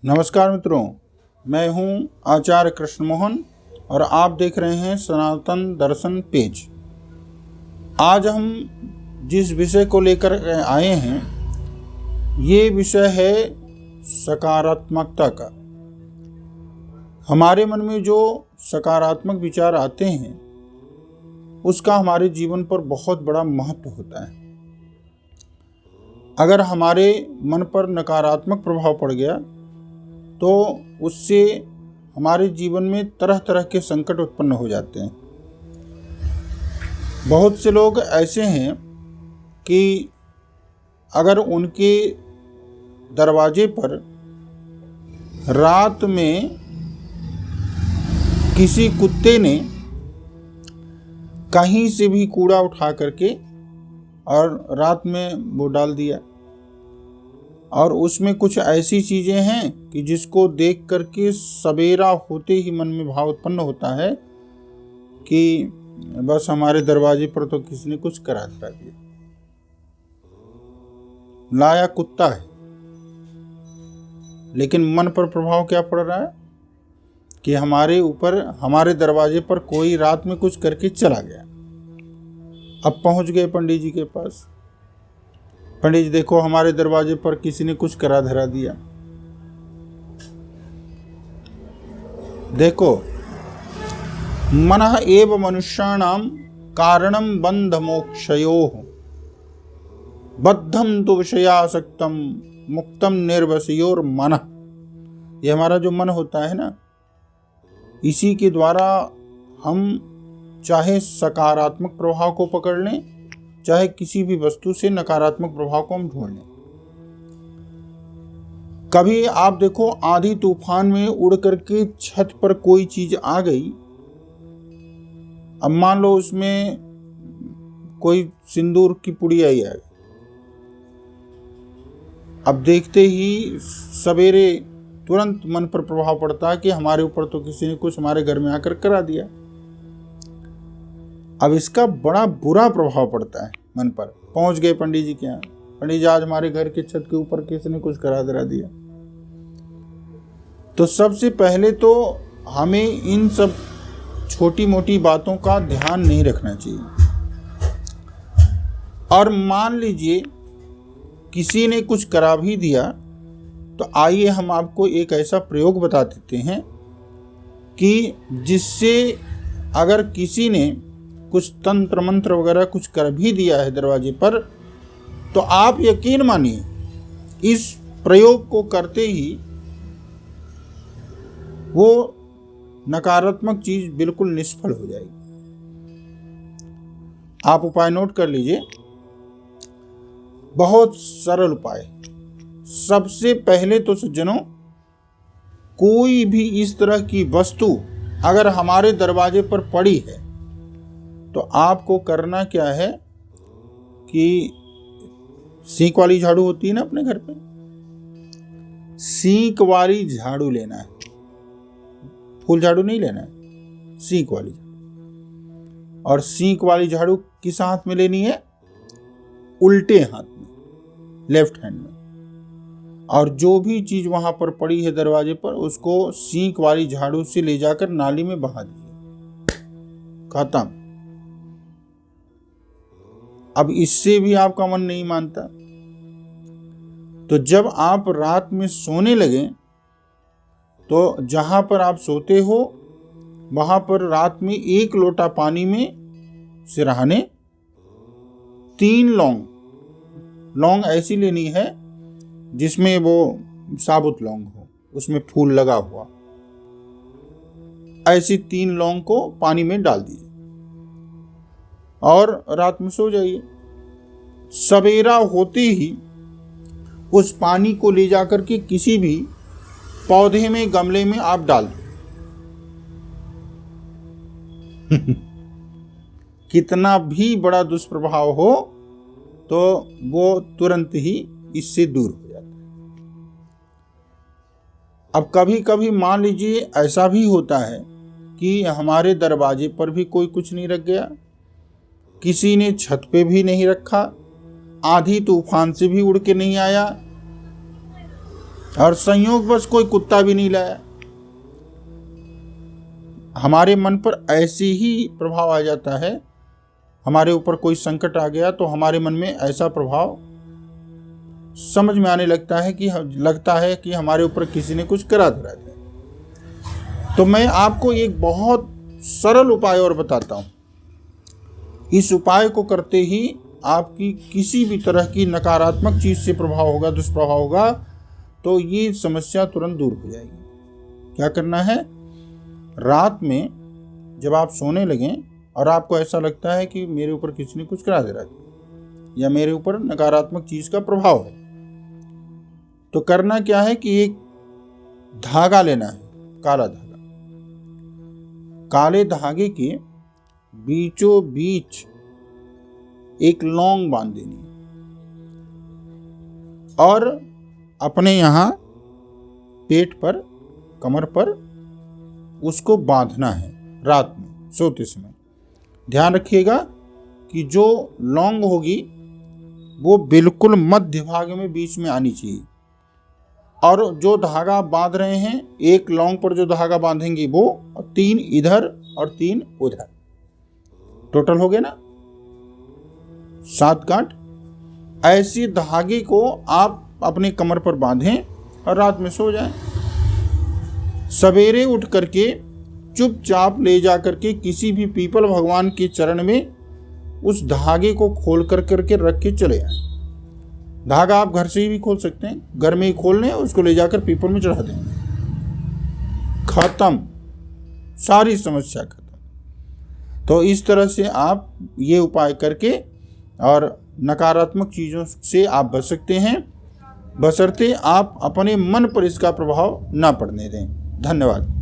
नमस्कार मित्रों, मैं हूं आचार्य कृष्ण मोहन और आप देख रहे हैं सनातन दर्शन पेज। आज हम जिस विषय को लेकर आए हैं, ये विषय है सकारात्मकता का। हमारे मन में जो सकारात्मक विचार आते हैं, उसका हमारे जीवन पर बहुत बड़ा महत्व होता है। अगर हमारे मन पर नकारात्मक प्रभाव पड़ गया तो उससे हमारे जीवन में तरह तरह के संकट उत्पन्न हो जाते हैं। बहुत से लोग ऐसे हैं कि अगर उनके दरवाजे पर रात में किसी कुत्ते ने कहीं से भी कूड़ा उठा करके और रात में वो डाल दिया, और उसमें कुछ ऐसी चीज़ें हैं कि जिसको देख करके सवेरा होते ही मन में भाव उत्पन्न होता है कि बस हमारे दरवाजे पर तो किसी ने कुछ करा दिया। लाया कुत्ता है, लेकिन मन पर प्रभाव क्या पड़ रहा है कि हमारे दरवाजे पर कोई रात में कुछ करके चला गया। अब पहुंच गए पंडित जी के पास। पंडित जी, देखो हमारे दरवाजे पर किसी ने कुछ करा धरा दिया। देखो, मनः एव मनुष्याणाम कारणम बंध मोक्षयोः बद्धम तु विषयासक्तम मुक्तम निर्वसयोर मनः। ये हमारा जो मन होता है ना, इसी के द्वारा हम चाहे सकारात्मक प्रभाव को पकड़ लें, चाहे किसी भी वस्तु से नकारात्मक प्रभाव को हम ढूंढ लें। कभी आप देखो, आंधी तूफान में उड़ करके छत पर कोई चीज आ गई। अब मान लो उसमें कोई सिंदूर की पुड़िया ही आ गई। अब देखते ही सवेरे तुरंत मन पर प्रभाव पड़ता है कि हमारे ऊपर तो किसी ने कुछ हमारे घर में आकर करा दिया। अब इसका बड़ा बुरा प्रभाव पड़ता है मन पर। पहुंच गए पंडित जी के यहाँ। पंडित जी, आज हमारे घर के छत के ऊपर किसी ने कुछ करा धरा दिया। तो सबसे पहले तो हमें इन सब छोटी मोटी बातों का ध्यान नहीं रखना चाहिए। और मान लीजिए किसी ने कुछ करा भी दिया, तो आइए हम आपको एक ऐसा प्रयोग बता देते हैं कि जिससे अगर किसी ने कुछ तंत्र मंत्र वगैरह कुछ कर भी दिया है दरवाजे पर, तो आप यकीन मानिए इस प्रयोग को करते ही वो नकारात्मक चीज बिल्कुल निष्फल हो जाएगी। आप उपाय नोट कर लीजिए, बहुत सरल उपाय। सबसे पहले तो सज्जनों, कोई भी इस तरह की वस्तु अगर हमारे दरवाजे पर पड़ी है तो आपको करना क्या है कि सींक वाली झाड़ू होती है ना अपने घर पे, सींक वाली झाड़ू लेना है। फूल झाड़ू नहीं लेना है, सींक वाली झाड़ू। और सींक वाली झाड़ू किस हाथ में लेनी है? उल्टे हाथ में, लेफ्ट हैंड में। और जो भी चीज वहां पर पड़ी है दरवाजे पर, उसको सींक वाली झाड़ू से ले जाकर नाली में बहा दीजिए। खत्म। अब इससे भी आपका मन नहीं मानता, तो जब आप रात में सोने लगे तो जहां पर आप सोते हो वहां पर रात में 1 लोटा पानी में सिरहाने 3 लौंग ऐसी लेनी है जिसमें वो साबुत लौंग हो, उसमें फूल लगा हुआ। ऐसी 3 लौंग को पानी में डाल दीजिए और रात में सो जाइए। सवेरा होते ही उस पानी को ले जाकर के किसी भी पौधे में, गमले में आप डाल दो। कितना भी बड़ा दुष्प्रभाव हो तो वो तुरंत ही इससे दूर हो जाता है। अब कभी कभी मान लीजिए ऐसा भी होता है कि हमारे दरवाजे पर भी कोई कुछ नहीं रख गया, किसी ने छत पे भी नहीं रखा, आंधी तूफान से भी उड़ के नहीं आया, और संयोगवश कोई कुत्ता भी नहीं लाया, हमारे मन पर ऐसे ही प्रभाव आ जाता है। हमारे ऊपर कोई संकट आ गया तो हमारे मन में ऐसा प्रभाव समझ में आने लगता है कि हमारे ऊपर किसी ने कुछ करा धरा दिया। तो मैं आपको एक बहुत सरल उपाय और बताता हूँ। इस उपाय को करते ही आपकी किसी भी तरह की नकारात्मक चीज से प्रभाव होगा, दुष्प्रभाव होगा, तो ये समस्या तुरंत दूर हो जाएगी। क्या करना है, रात में जब आप सोने लगें और आपको ऐसा लगता है कि मेरे ऊपर किसी ने कुछ करा दे रहा है या मेरे ऊपर नकारात्मक चीज का प्रभाव है, तो करना क्या है कि एक धागा लेना है, काला धागा। काले धागे के बीचों बीच एक लौंग बांध देनी और अपने यहाँ पेट पर, कमर पर उसको बांधना है रात में सोते समय। ध्यान रखिएगा कि जो लौंग होगी वो बिल्कुल मध्य भाग में बीच में आनी चाहिए, और जो धागा आप बांध रहे हैं, एक लौंग पर जो धागा बांधेंगे वो, और 3 इधर और 3 उधर, टोटल हो गया ना 7 गांठ। ऐसे धागे को आप अपने कमर पर बांधें और रात में सो जाएं। सवेरे उठ करके चुपचाप ले जा करके किसी भी पीपल भगवान के चरण में उस धागे को खोल करके रख के चले आए। धागा आप घर से ही भी खोल सकते हैं, घर में ही खोल लें, उसको ले जाकर पीपल में चढ़ा दें, खत्म, सारी समस्या खत्म। तो इस तरह से आप ये उपाय करके और नकारात्मक चीज़ों से आप बच सकते हैं, बशर्ते आप अपने मन पर इसका प्रभाव ना पड़ने दें। धन्यवाद।